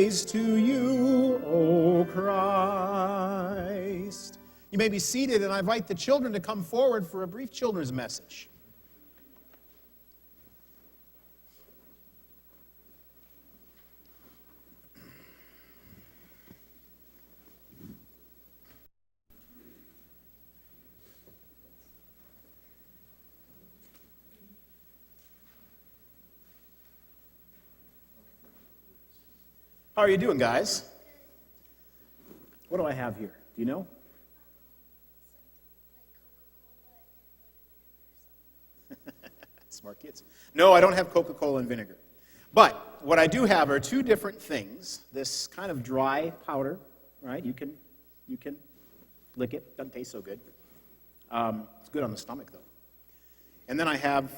praise to you, O Christ. You may be seated, and I invite the children to come forward for a brief children's message. How are you doing, guys? What do I have here? Do you know? Smart kids. No, I don't have Coca-Cola and vinegar. But what I do have are two different things. This kind of dry powder, right? You can lick it. Doesn't taste so good. It's good on the stomach, though. And then I have,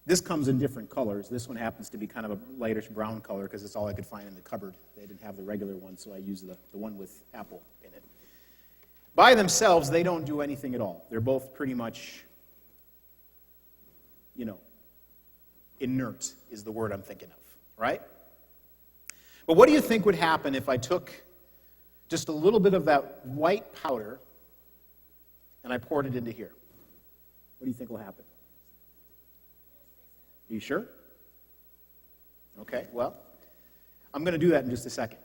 this comes in different colors. This one happens to be kind of a lightish brown color because it's all I could find in the cupboard. They didn't have the regular one, so I used the one with apple in it. By themselves, they don't do anything at all. They're both pretty much, inert is the word I'm thinking of, right? But what do you think would happen if I took just a little bit of that white powder and I poured it into here? What do you think will happen? Are you sure? Okay, well, I'm going to do that in just a second.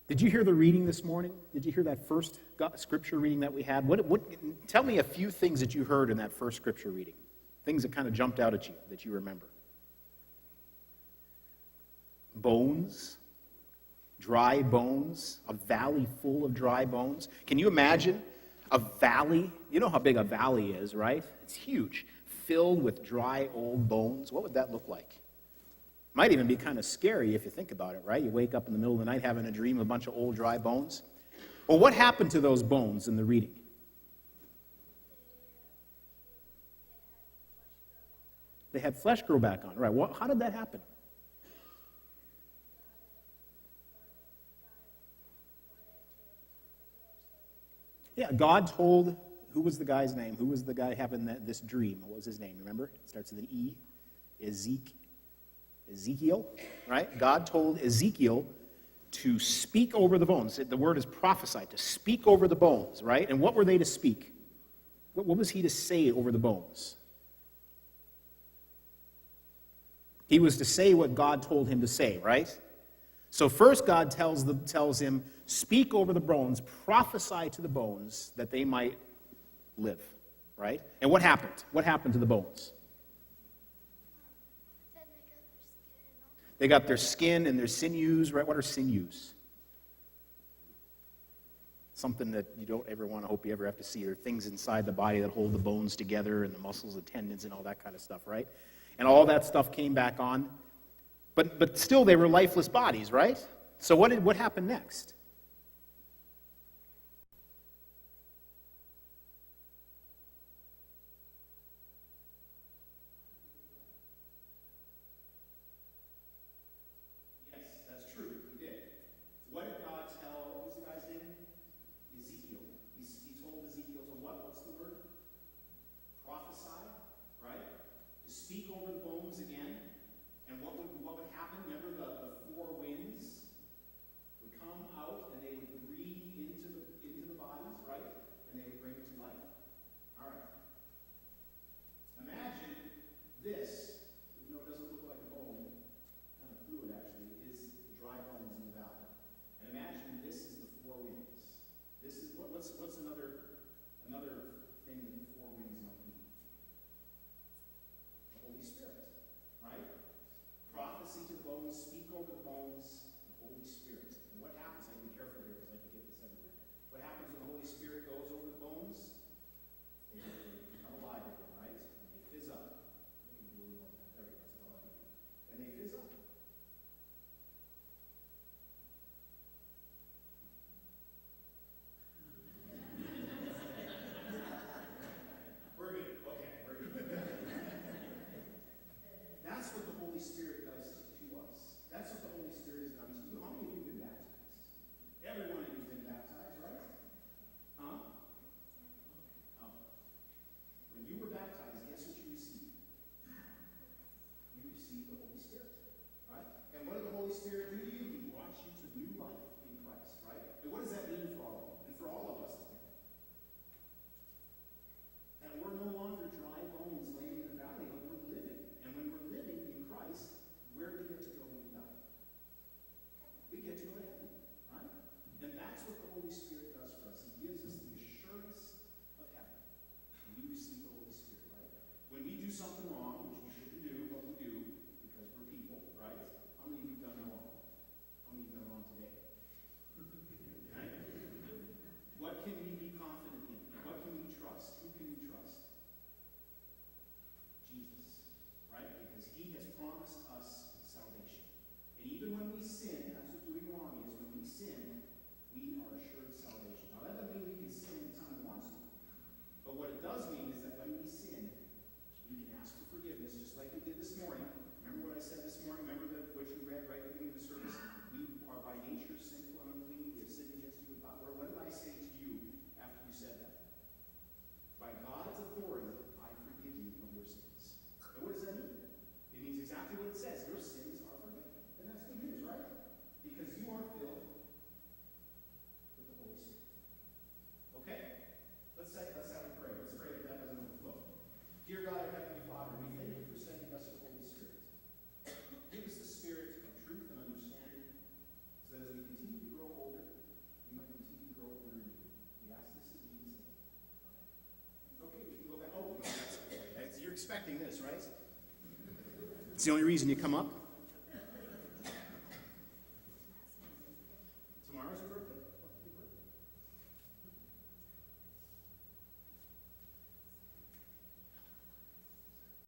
Did you hear the reading this morning? Did you hear that first scripture reading that we had? Tell me a few things that you heard in that first scripture reading. Things that kind of jumped out at you that you remember. Bones, dry bones, a valley full of dry bones. Can you imagine a valley? You know how big a valley is, right? It's huge. Filled with dry old bones. What would that look like? Might even be kind of scary if you think about it, right? You wake up in the middle of the night having a dream of a bunch of old dry bones. Well, what happened to those bones in the reading? They had flesh grow back on. Right. How did that happen? Yeah, God told, who was the guy's name? Who was the guy having this dream? What was his name? Remember? It starts with an E. Ezekiel, right? God told Ezekiel to speak over the bones. The word is prophesied, to speak over the bones, right? And what were they to speak? What was he to say over the bones? He was to say what God told him to say, right? So first God tells him, speak over the bones, prophesy to the bones that they might live, right? And what happened? What happened to the bones? They got their skin and their sinews, right? What are sinews? Something that you don't ever want to hope you ever have to see, or things inside the body that hold the bones together and the muscles and tendons and all that kind of stuff, right? And all that stuff came back on. But still they were lifeless bodies, right? So what happened next? Yes, that's true. He did. What did God tell, what was the guy's name? Ezekiel. He told Ezekiel to what? What's the word? Prophesy, right? To speak over the bones again. And what would happen? Remember the four winds would come out and they would breathe into the bodies, right? And they would bring it to life. All right. Imagine this, even though it doesn't look like a bone, kind of fluid actually, is the dry bones in the valley. And imagine this is the four winds. This is what's another thing that the four winds might mean? The Holy Spirit, right? Prophecy to the bones, speak over the bones, the Holy Spirit. And what happens? I have to be careful here because I can get this everywhere. What happens when the Holy Spirit goes over the bones? They become alive again, right? And they fizz up. I can do a little more than that. There we go. That's all I can do. And they fizz up. We're good. Okay, we're good. That's what the Holy Spirit does to us. That's what the Holy Spirit has done to you. How many of you have been baptized? It's the only reason you come up.